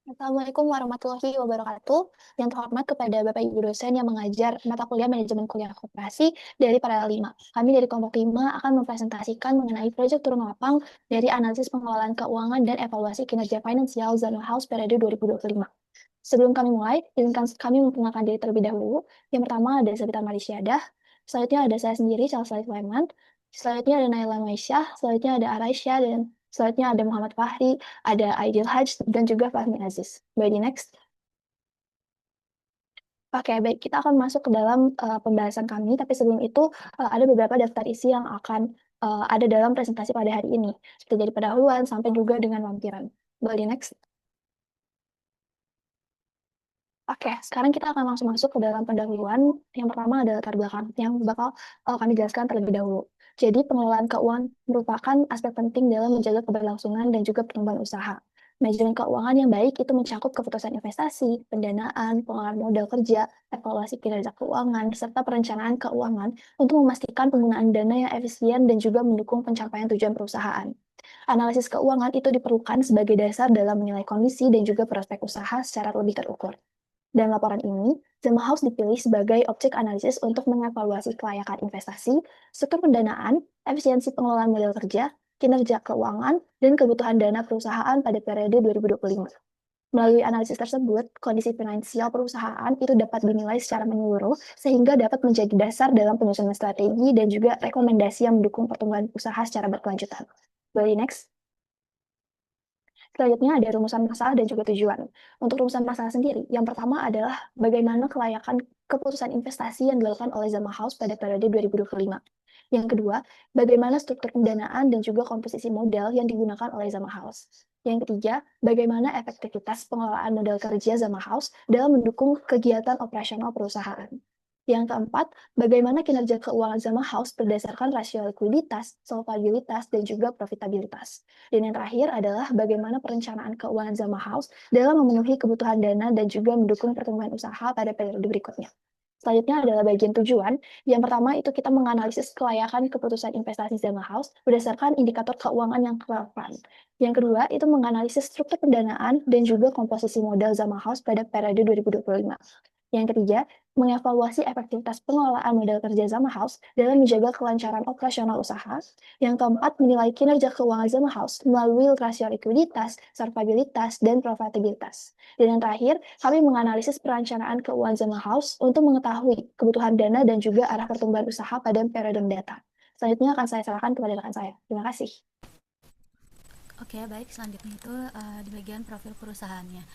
Assalamualaikum warahmatullahi wabarakatuh. Yang terhormat kepada Bapak Ibu dosen yang mengajar mata kuliah manajemen kuliah koperasi dari Paralel 5. Kami dari kelompok 5 akan mempresentasikan mengenai proyek turun lapang dari analisis pengelolaan keuangan dan evaluasi kinerja finansial Zama House periode 2025. Sebelum kami mulai, izinkan kami memperkenalkan diri terlebih dahulu. Yang pertama ada Sabita Marisyadah, selanjutnya ada saya sendiri, Chelsea Sulaiman, selanjutnya ada Naila Maisyah, selanjutnya ada Araisya, dan selanjutnya ada Muhammad Fahri, ada Aidil Hajj, dan juga Fahmi Aziz. By the next. Oke, baik. Kita akan masuk ke dalam pembahasan kami, tapi sebelum itu ada beberapa daftar isi yang akan ada dalam presentasi pada hari ini, seperti dari pendahuluan sampai juga dengan lampiran. By the next. Oke, sekarang kita akan langsung masuk ke dalam pendahuluan. Yang pertama adalah latar belakang yang bakal kami jelaskan terlebih dahulu. Jadi, pengelolaan keuangan merupakan aspek penting dalam menjaga keberlangsungan dan juga pertumbuhan usaha. Manajemen keuangan yang baik itu mencakup keputusan investasi, pendanaan, pengelolaan modal kerja, evaluasi kinerja keuangan, serta perencanaan keuangan untuk memastikan penggunaan dana yang efisien dan juga mendukung pencapaian tujuan perusahaan. Analisis keuangan itu diperlukan sebagai dasar dalam menilai kondisi dan juga prospek usaha secara lebih terukur. Dan laporan ini, Zama House dipilih sebagai objek analisis untuk mengevaluasi kelayakan investasi, struktur pendanaan, efisiensi pengelolaan modal kerja, kinerja keuangan, dan kebutuhan dana perusahaan pada periode 2025. Melalui analisis tersebut, kondisi finansial perusahaan itu dapat dinilai secara menyeluruh sehingga dapat menjadi dasar dalam penyusunan strategi dan juga rekomendasi yang mendukung pertumbuhan usaha secara berkelanjutan. Boleh next. Selanjutnya ada rumusan masalah dan juga tujuan. Untuk rumusan masalah sendiri, yang pertama adalah bagaimana kelayakan keputusan investasi yang dilakukan oleh Zama House pada periode 2025. Yang kedua, bagaimana struktur pendanaan dan juga komposisi modal yang digunakan oleh Zama House. Yang ketiga, bagaimana efektivitas pengelolaan modal kerja Zama House dalam mendukung kegiatan operasional perusahaan. Yang keempat, bagaimana kinerja keuangan Zama House berdasarkan rasio likuiditas, solvabilitas, dan juga profitabilitas. Dan yang terakhir adalah bagaimana perencanaan keuangan Zama House dalam memenuhi kebutuhan dana dan juga mendukung pertumbuhan usaha pada periode berikutnya. Selanjutnya adalah bagian tujuan. Yang pertama itu kita menganalisis kelayakan keputusan investasi Zama House berdasarkan indikator keuangan yang relevan. Yang kedua itu menganalisis struktur pendanaan dan juga komposisi modal Zama House pada periode 2025. Yang ketiga, mengevaluasi efektivitas pengelolaan modal kerja Zama House dalam menjaga kelancaran operasional usaha. Yang keempat, menilai kinerja keuangan Zama House melalui rasio likuiditas, solvabilitas, dan profitabilitas. Dan yang terakhir, kami menganalisis perencanaan keuangan Zama House untuk mengetahui kebutuhan dana dan juga arah pertumbuhan usaha pada periode mendatang. Selanjutnya akan saya serahkan kepada rekan saya. Terima kasih. Oke, baik. Selanjutnya itu di bagian profil perusahaannya.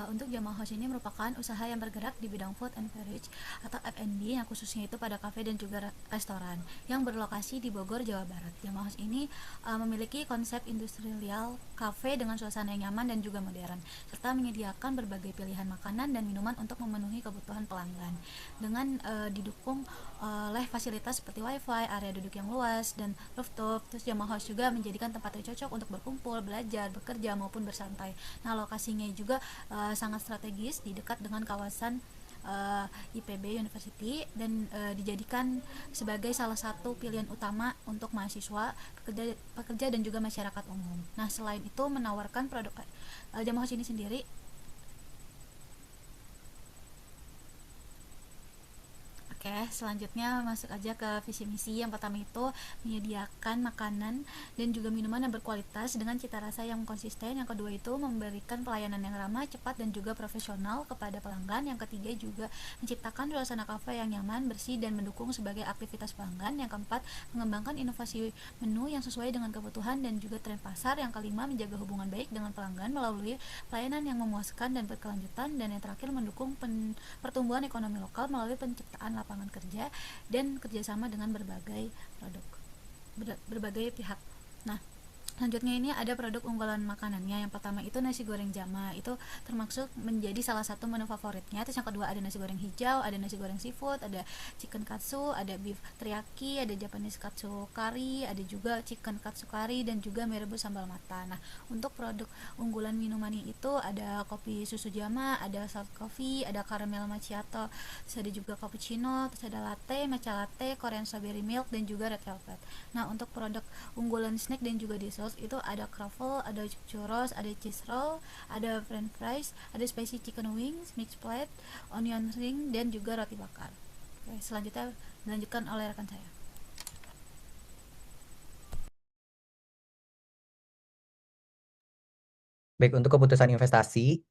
Untuk Jamal House ini merupakan usaha yang bergerak di bidang food and beverage atau F&B yang khususnya itu pada kafe dan juga restoran yang berlokasi di Bogor, Jawa Barat. Jamal House ini memiliki konsep industrial kafe dengan suasana yang nyaman dan juga modern, serta menyediakan berbagai pilihan makanan dan minuman untuk memenuhi kebutuhan pelanggan dengan didukung oleh fasilitas seperti wifi, area duduk yang luas, dan rooftop. Terus Jamal House juga menjadikan tempat yang cocok untuk berkumpul, belajar, bekerja, maupun bersantai. Nah, lokasinya juga sangat strategis di dekat dengan kawasan IPB University dan dijadikan sebagai salah satu pilihan utama untuk mahasiswa, pekerja dan juga masyarakat umum. Nah, selain itu menawarkan produk Jamal House ini sendiri. Oke, selanjutnya masuk aja ke visi misi. Yang pertama itu menyediakan makanan dan juga minuman yang berkualitas dengan cita rasa yang konsisten. Yang kedua itu memberikan pelayanan yang ramah, cepat dan juga profesional kepada pelanggan. Yang ketiga juga menciptakan suasana kafe yang nyaman, bersih dan mendukung sebagai aktivitas pelanggan. Yang keempat, mengembangkan inovasi menu yang sesuai dengan kebutuhan dan juga tren pasar. Yang kelima, menjaga hubungan baik dengan pelanggan melalui pelayanan yang memuaskan dan berkelanjutan. Dan yang terakhir, mendukung pertumbuhan ekonomi lokal melalui penciptaan lapangan kerja dan kerjasama dengan berbagai pihak. Nah, selanjutnya ini ada produk unggulan makanannya. Yang pertama itu nasi goreng jama, itu termasuk menjadi salah satu menu favoritnya. Terus yang kedua ada nasi goreng hijau, ada nasi goreng seafood, ada chicken katsu, ada beef teriyaki, ada Japanese katsu curry, ada juga chicken katsu curry dan juga mie rebus sambal mata. Nah, untuk produk unggulan minumannya itu ada kopi susu jama, ada soft coffee, ada caramel macchiato, terus ada juga cappuccino, terus ada latte, matcha latte, Korean strawberry milk dan juga red velvet. Nah, untuk produk unggulan snack dan juga dessert rolls itu ada croffle, ada churros, ada cheese roll, ada french fries, ada spicy chicken wings, mixed plate, onion ring, dan juga roti bakar. Oke, selanjutnya dilanjutkan oleh rekan saya. Baik, untuk keputusan investasi,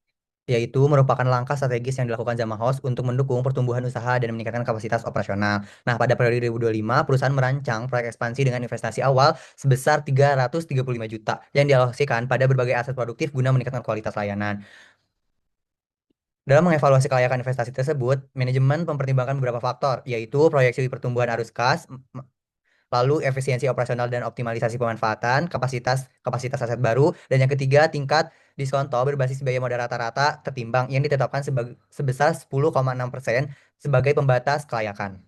yaitu merupakan langkah strategis yang dilakukan Zama House untuk mendukung pertumbuhan usaha dan meningkatkan kapasitas operasional. Nah, pada periode 2025, perusahaan merancang proyek ekspansi dengan investasi awal sebesar 335 juta yang dialokasikan pada berbagai aset produktif guna meningkatkan kualitas layanan. Dalam mengevaluasi kelayakan investasi tersebut, manajemen mempertimbangkan beberapa faktor, yaitu proyeksi pertumbuhan arus kas, lalu efisiensi operasional dan optimalisasi pemanfaatan, kapasitas kapasitas aset baru, dan yang ketiga tingkat diskonto berbasis biaya modal rata-rata tertimbang yang ditetapkan sebesar 10,6% sebagai pembatas kelayakan.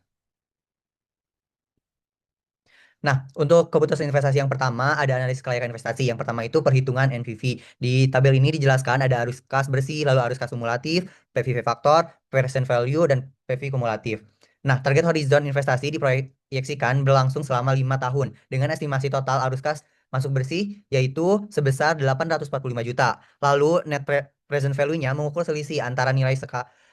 Nah, untuk keputusan investasi yang pertama ada analisis kelayakan investasi. Yang pertama itu perhitungan NPV. Di tabel ini dijelaskan ada arus kas bersih, lalu arus kas kumulatif, PVV faktor, present value, dan PV kumulatif. Nah, target horizon investasi diproyeksikan berlangsung selama 5 tahun dengan estimasi total arus kas masuk bersih yaitu sebesar 845 juta. Lalu present value-nya mengukur selisih antara nilai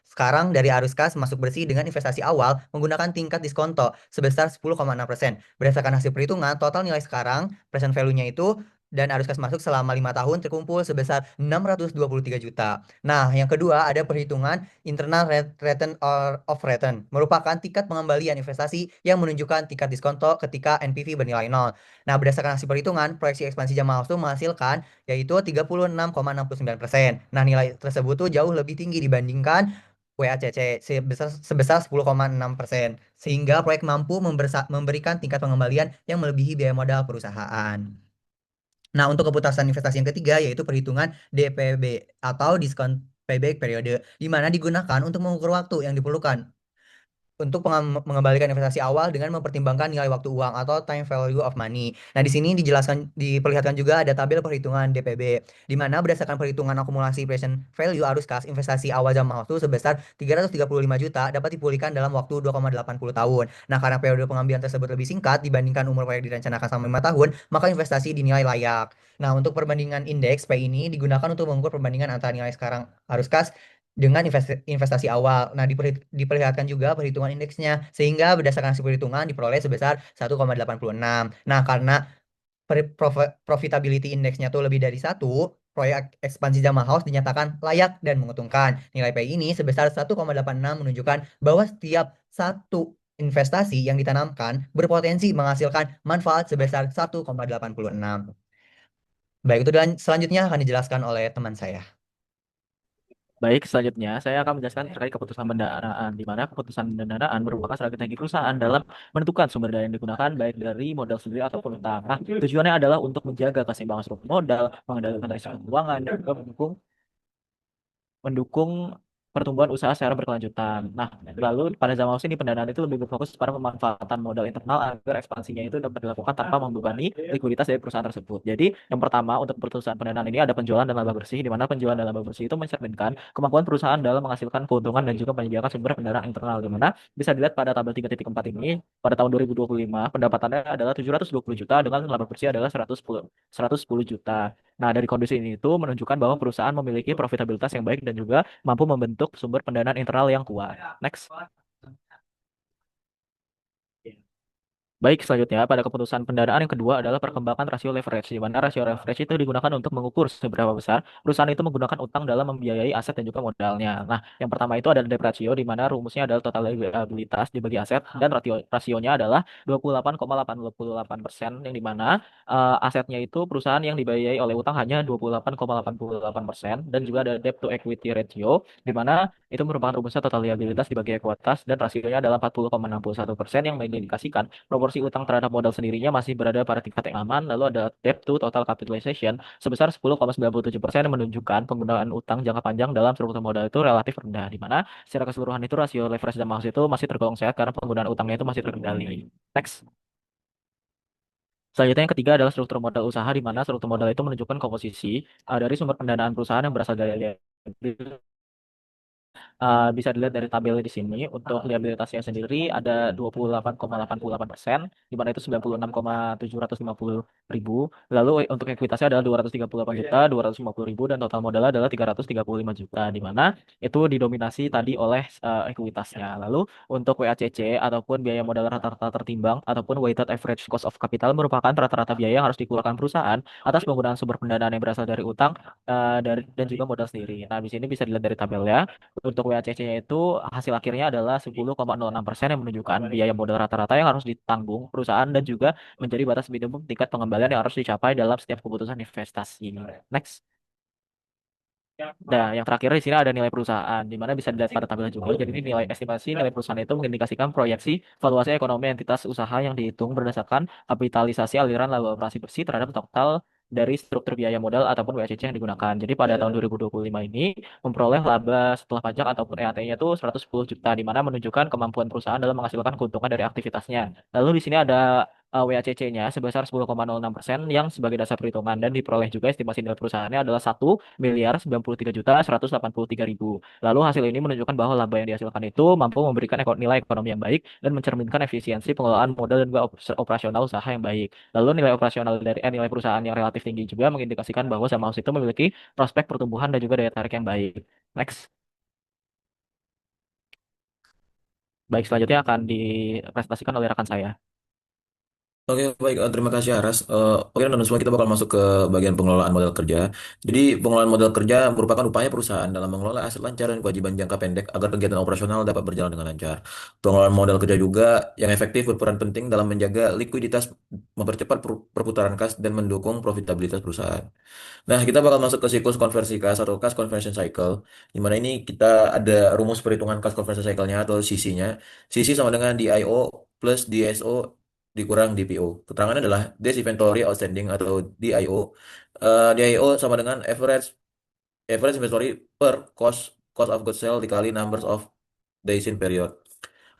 sekarang dari arus kas masuk bersih dengan investasi awal menggunakan tingkat diskonto sebesar 10,6%. Berdasarkan hasil perhitungan, total nilai sekarang, present value-nya itu, dan arus kas masuk selama 5 tahun terkumpul sebesar 623 juta. Nah, yang kedua ada perhitungan internal return of return, merupakan tingkat pengembalian investasi yang menunjukkan tingkat diskonto ketika NPV bernilai nol. Nah, berdasarkan hasil perhitungan, proyeksi ekspansi Jamaah itu menghasilkan yaitu 36,69%. Nah, nilai tersebut tuh jauh lebih tinggi dibandingkan WACC sebesar 10,6%, sehingga proyek mampu memberikan tingkat pengembalian yang melebihi biaya modal perusahaan. Nah, untuk keputusan investasi yang ketiga yaitu perhitungan DPB atau diskon payback periode, di mana digunakan untuk mengukur waktu yang diperlukan untuk mengembalikan investasi awal dengan mempertimbangkan nilai waktu uang atau time value of money. Nah, di sini diperlihatkan juga ada tabel perhitungan DPB, di mana berdasarkan perhitungan akumulasi present value arus kas investasi awal Jamaah itu sebesar 335 juta dapat dipulihkan dalam waktu 2,80 tahun. Nah, karena periode pengambilan tersebut lebih singkat dibandingkan umur proyek direncanakan selama 5 tahun, maka investasi dinilai layak. Nah, untuk perbandingan indeks P ini digunakan untuk mengukur perbandingan antara nilai sekarang arus kas dengan investasi awal. Nah, diperlihatkan juga perhitungan indeksnya, sehingga berdasarkan hasil perhitungan diperoleh sebesar 1,86. Nah, karena profitability indeksnya tuh lebih dari satu, proyek ekspansi Jamaah House dinyatakan layak dan menguntungkan. Nilai PI ini sebesar 1,86 menunjukkan bahwa setiap satu investasi yang ditanamkan berpotensi menghasilkan manfaat sebesar 1,86. Baik, itu dan selanjutnya akan dijelaskan oleh teman saya. Baik, selanjutnya saya akan menjelaskan terkait keputusan pendanaan, di mana keputusan pendanaan merupakan strategi perusahaan dalam menentukan sumber daya yang digunakan, baik dari modal sendiri ataupun utang. Nah, tujuannya adalah untuk menjaga keseimbangan struktur modal, mengendalikan risiko keuangan, dan juga mendukung pertumbuhan usaha secara berkelanjutan. Nah, lalu pada zaman ini pendanaan itu lebih berfokus pada pemanfaatan modal internal agar ekspansinya itu dapat dilakukan tanpa membebani likuiditas dari perusahaan tersebut. Jadi, yang pertama untuk perusahaan pendanaan ini ada penjualan dan laba bersih, di mana penjualan dan laba bersih itu mencerminkan kemampuan perusahaan dalam menghasilkan keuntungan dan juga menyediakan sumber pendanaan internal, di mana bisa dilihat pada tabel 3.4 ini pada tahun 2025 pendapatannya adalah 720 juta dengan laba bersih adalah 110 juta. Nah, dari kondisi ini itu menunjukkan bahwa perusahaan memiliki profitabilitas yang baik dan juga mampu membentuk sumber pendanaan internal yang kuat. Next. Baik, selanjutnya pada keputusan pendanaan yang kedua adalah perkembangan rasio leverage, di mana rasio leverage itu digunakan untuk mengukur seberapa besar perusahaan itu menggunakan utang dalam membiayai aset dan juga modalnya. Nah, yang pertama itu ada debt ratio, di mana rumusnya adalah total liabilitas dibagi aset, dan rasionya adalah 28,88%, yang dimana asetnya itu perusahaan yang dibiayai oleh utang hanya 28,88%, dan juga ada debt to equity ratio, di mana itu merupakan rumusnya total liabilitas dibagi ekuitas, dan rasionya adalah 40,61%, yang mengindikasikan proporsi utang terhadap modal sendirinya masih berada pada tingkat yang aman. Lalu ada debt to total capitalization sebesar 10,97%, yang menunjukkan penggunaan utang jangka panjang dalam struktur modal itu relatif rendah, di mana secara keseluruhan itu rasio leverage dan max itu masih tergolong sehat karena penggunaan utangnya itu masih terkendali. Next. Selanjutnya yang ketiga adalah struktur modal usaha, di mana struktur modal itu menunjukkan komposisi dari sumber pendanaan perusahaan yang berasal dari bisa dilihat dari tabel di sini. Untuk liabilitasnya sendiri ada 28,88%, di mana itu 96,750 ribu. Lalu untuk ekuitasnya adalah 238 juta, 250 ribu, dan total modalnya adalah 335 juta, di mana itu didominasi tadi oleh ekuitasnya. Lalu untuk WACC ataupun biaya modal rata-rata tertimbang ataupun weighted average cost of capital merupakan rata-rata biaya yang harus dikeluarkan perusahaan atas penggunaan sumber pendanaan yang berasal dari utang dan juga modal sendiri. Nah, di sini bisa dilihat dari tabelnya. Untuk WACC-nya itu hasil akhirnya adalah 10,06% yang menunjukkan biaya modal rata-rata yang harus ditanggung perusahaan dan juga menjadi batas minimum tingkat pengembalian yang harus dicapai dalam setiap keputusan investasi. Next. Nah, yang terakhir di sini ada nilai perusahaan, di mana bisa dilihat pada tabel juga. Jadi ini nilai estimasi nilai perusahaan itu mengindikasikan proyeksi valuasi ekonomi entitas usaha yang dihitung berdasarkan kapitalisasi aliran laba operasi bersih terhadap total dari struktur biaya modal ataupun WACC yang digunakan. Jadi pada tahun 2025 ini memperoleh laba setelah pajak ataupun EAT-nya itu 110 juta, di mana menunjukkan kemampuan perusahaan dalam menghasilkan keuntungan dari aktivitasnya. Lalu di sini ada WACC-nya sebesar 10,06% yang sebagai dasar perhitungan, dan diperoleh juga estimasi nilai perusahaannya adalah 1.093.183.000. Lalu hasil ini menunjukkan bahwa laba yang dihasilkan itu mampu memberikan nilai ekonomi yang baik dan mencerminkan efisiensi pengelolaan modal dan juga operasional usaha yang baik. Lalu nilai operasional dari nilai perusahaan yang relatif tinggi juga mengindikasikan bahwa Sama House itu memiliki prospek pertumbuhan dan juga daya tarik yang baik. Next. Baik, selanjutnya akan dipresentasikan oleh rekan saya. Oke, baik. Terima kasih, Aras. Oke, teman-teman semua, kita bakal masuk ke bagian pengelolaan modal kerja. Jadi, pengelolaan modal kerja merupakan upaya perusahaan dalam mengelola aset lancar dan kewajiban jangka pendek agar kegiatan operasional dapat berjalan dengan lancar. Pengelolaan modal kerja juga yang efektif berperan penting dalam menjaga likuiditas, mempercepat perputaran kas, dan mendukung profitabilitas perusahaan. Nah, kita bakal masuk ke siklus konversi kas atau cash conversion cycle. Di mana ini kita ada rumus perhitungan cash conversion cycle-nya atau CC-nya. CC sama dengan DIO plus DSO dikurang DPO. Keterangannya adalah Days Inventory Outstanding atau DIO. DIO sama dengan average inventory per cost of goods sold dikali numbers of days in period.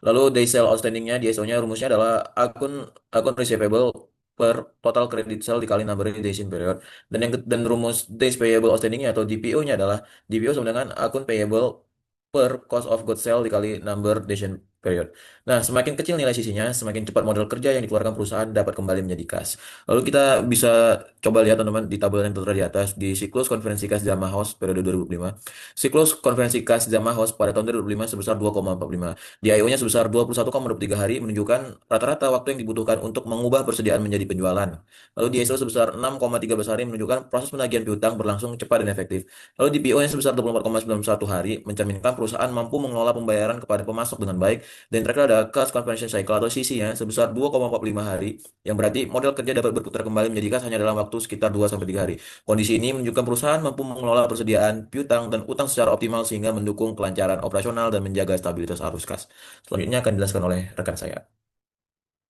Lalu day sale outstanding-nya, DSO-nya rumusnya adalah akun akun receivable per total credit sale dikali number days in period. Dan rumus days payable outstanding-nya atau DPO-nya adalah DPO sama dengan akun payable per cost of goods sale dikali number days in period. Nah, semakin kecil nilai sisinya, semakin cepat modal kerja yang dikeluarkan perusahaan dapat kembali menjadi kas. Lalu kita bisa coba lihat teman-teman di tabel yang tertera di atas di siklus konferensi kas Zama House periode 2005. Siklus konferensi kas Zama House pada tahun 2005 sebesar 2,45. DIO-nya sebesar 21,23 hari menunjukkan rata-rata waktu yang dibutuhkan untuk mengubah persediaan menjadi penjualan. Lalu DSO sebesar 6,13 hari menunjukkan proses penagihan piutang berlangsung cepat dan efektif. Lalu DPO-nya sebesar 24,91 hari mencerminkan perusahaan mampu mengelola pembayaran kepada pemasok dengan baik. Dan terakhir ada cash conversion cycle atau CC-nya sebesar 2,45 hari, yang berarti modal kerja dapat berputar kembali menjadi kas hanya dalam waktu sekitar 2-3 hari. Kondisi ini menunjukkan perusahaan mampu mengelola persediaan piutang dan utang secara optimal sehingga mendukung kelancaran operasional dan menjaga stabilitas arus kas. Selanjutnya akan dijelaskan oleh rekan saya.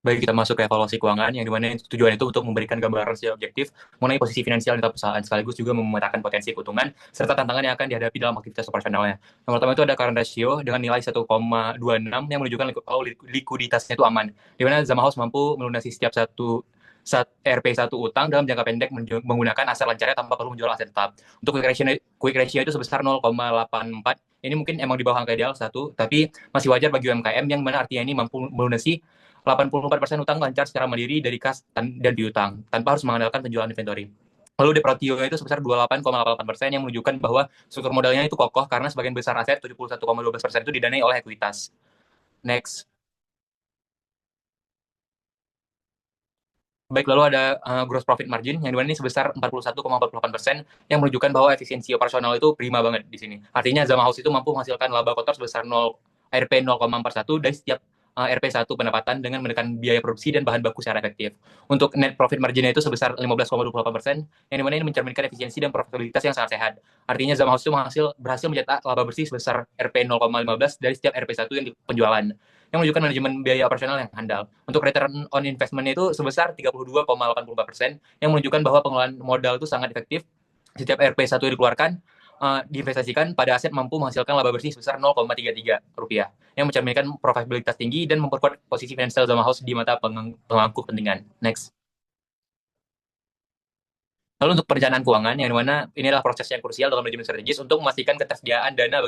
Baik, kita masuk ke evaluasi keuangan, yang dimana tujuan itu untuk memberikan gambaran secara objektif mengenai posisi finansial data perusahaan, sekaligus juga memetakan potensi keuntungan, serta tantangan yang akan dihadapi dalam aktivitas operasionalnya. Yang pertama itu ada current ratio dengan nilai 1,26 yang menunjukkan likuiditasnya itu aman, di mana Zama House mampu melunasi setiap RP1 utang dalam jangka pendek menggunakan aset lancarnya tanpa perlu menjual aset tetap. Untuk quick ratio itu sebesar 0,84. Ini mungkin emang di bawah angka ideal 1, tapi masih wajar bagi UMKM, yang mana artinya ini mampu melunasi 84% utang lancar secara mandiri dari kas dan piutang, tanpa harus mengandalkan penjualan inventory. Lalu deprotio itu sebesar 28,8% yang menunjukkan bahwa struktur modalnya itu kokoh karena sebagian besar aset 71,12% itu didanai oleh ekuitas. Next. Baik, lalu ada gross profit margin yang dimana ini sebesar 41,48% yang menunjukkan bahwa efisiensi operasional itu prima banget di sini. Artinya Zama House itu mampu menghasilkan laba kotor sebesar RP 0,41 dari setiap RP1 pendapatan dengan menekan biaya produksi dan bahan baku secara efektif. Untuk net profit margin-nya itu sebesar 15,28%, yang dimana ini mencerminkan efisiensi dan profitabilitas yang sangat sehat. Artinya Zama House itu berhasil mencetak laba bersih sebesar RP 0,15 dari setiap RP1 yang di penjualan, yang menunjukkan manajemen biaya operasional yang handal. Untuk return on investment itu sebesar 32,84%, yang menunjukkan bahwa pengelolaan modal itu sangat efektif. Setiap RP1 yang dikeluarkan diinvestasikan pada aset mampu menghasilkan laba bersih sebesar 0,33 rupiah, yang mencerminkan profitabilitas tinggi dan memperkuat posisi finansial Zama House di mata pemangku kepentingan. Next. Lalu untuk perencanaan keuangan, yang dimana ini adalah proses yang krusial dalam manajemen strategis untuk memastikan ketersediaan dana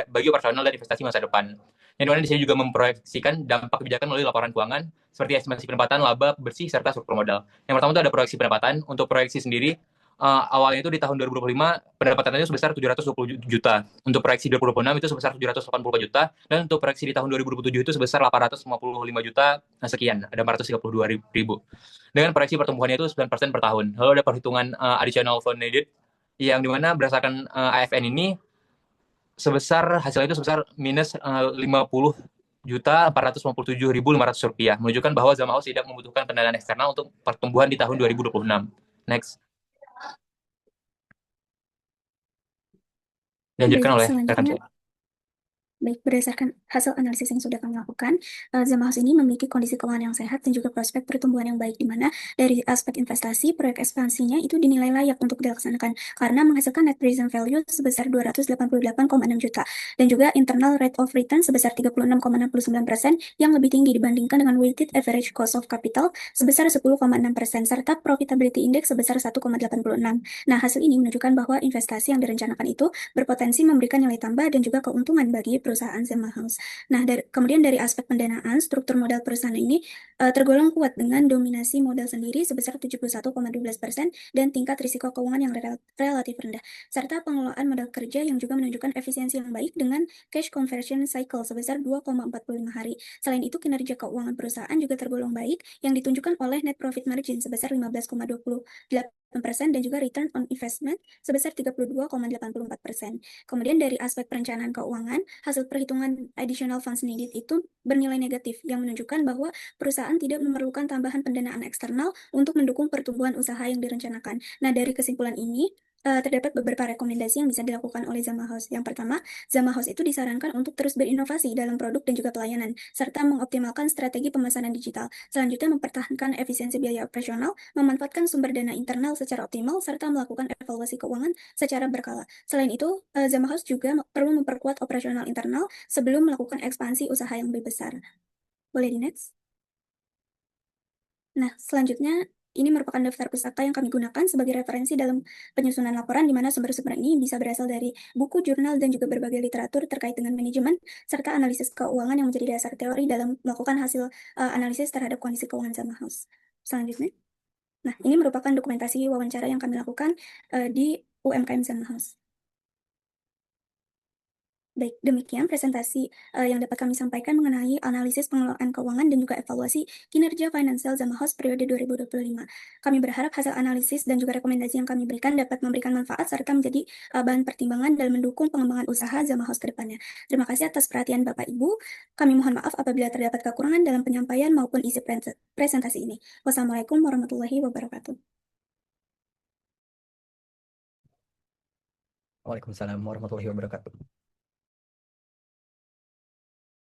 bagi operasional dan investasi masa depan. Yang dimana di sini juga memproyeksikan dampak kebijakan melalui laporan keuangan, seperti estimasi pendapatan, laba bersih, serta struktur modal. Yang pertama itu ada proyeksi pendapatan. Untuk proyeksi sendiri, awalnya itu di tahun 2025 pendapatannya sebesar 720 juta. Untuk proyeksi 2026 itu sebesar 780 juta, dan untuk proyeksi di tahun 2027 itu sebesar 855 juta sekian, ada 432 ribu. Dengan proyeksi pertumbuhannya itu 9% per tahun. Lalu ada perhitungan additional fund needed, yang dimana berdasarkan AFN ini hasilnya itu sebesar minus 50 juta 457.500 rupiah, menunjukkan bahwa Zama House tidak membutuhkan pendanaan eksternal untuk pertumbuhan di tahun 2026. Next. Dilanjutkan oleh rekan saya. Baik, berdasarkan hasil analisis yang sudah kami lakukan, Zama House ini memiliki kondisi keuangan yang sehat dan juga prospek pertumbuhan yang baik, di mana dari aspek investasi, proyek ekspansinya itu dinilai layak untuk dilaksanakan karena menghasilkan net present value sebesar 288,6 juta dan juga internal rate of return sebesar 36,69% yang lebih tinggi dibandingkan dengan weighted average cost of capital sebesar 10,6% serta profitability index sebesar 1,86. Nah, hasil ini menunjukkan bahwa investasi yang direncanakan itu berpotensi memberikan nilai tambah dan juga keuntungan bagi perusahaan Zama House. Nah, kemudian dari aspek pendanaan, struktur modal perusahaan ini tergolong kuat dengan dominasi modal sendiri sebesar 71,12% dan tingkat risiko keuangan yang relatif rendah, serta pengelolaan modal kerja yang juga menunjukkan efisiensi yang baik dengan cash conversion cycle sebesar 2,45 hari. Selain itu, kinerja keuangan perusahaan juga tergolong baik yang ditunjukkan oleh net profit margin sebesar 15,28% dan juga return on investment sebesar 32,84%. Kemudian dari aspek perencanaan keuangan, hasil perhitungan additional funds needed itu bernilai negatif yang menunjukkan bahwa perusahaan tidak memerlukan tambahan pendanaan eksternal untuk mendukung pertumbuhan usaha yang direncanakan. Nah, dari kesimpulan ini, terdapat beberapa rekomendasi yang bisa dilakukan oleh Zama House. Yang pertama, Zama House itu disarankan untuk terus berinovasi dalam produk dan juga pelayanan, serta mengoptimalkan strategi pemesanan digital. Selanjutnya, mempertahankan efisiensi biaya operasional, memanfaatkan sumber dana internal secara optimal, serta melakukan evaluasi keuangan secara berkala. Selain itu, Zama House juga perlu memperkuat operasional internal sebelum melakukan ekspansi usaha yang lebih besar. Boleh di next? Nah, selanjutnya ini merupakan daftar pustaka yang kami gunakan sebagai referensi dalam penyusunan laporan, di mana sumber-sumber ini bisa berasal dari buku, jurnal, dan juga berbagai literatur terkait dengan manajemen, serta analisis keuangan yang menjadi dasar teori dalam melakukan hasil analisis terhadap kondisi keuangan Zama House. Selanjutnya. Nah, ini merupakan dokumentasi wawancara yang kami lakukan di UMKM Zama House. Baik, demikian presentasi yang dapat kami sampaikan mengenai analisis pengelolaan keuangan dan juga evaluasi kinerja finansial Zama House periode 2025. Kami berharap hasil analisis dan juga rekomendasi yang kami berikan dapat memberikan manfaat serta menjadi bahan pertimbangan dalam mendukung pengembangan usaha Zama House ke depannya. Terima kasih atas perhatian Bapak Ibu. Kami mohon maaf apabila terdapat kekurangan dalam penyampaian maupun isi presentasi ini. Wassalamualaikum warahmatullahi wabarakatuh. Waalaikumsalam warahmatullahi wabarakatuh.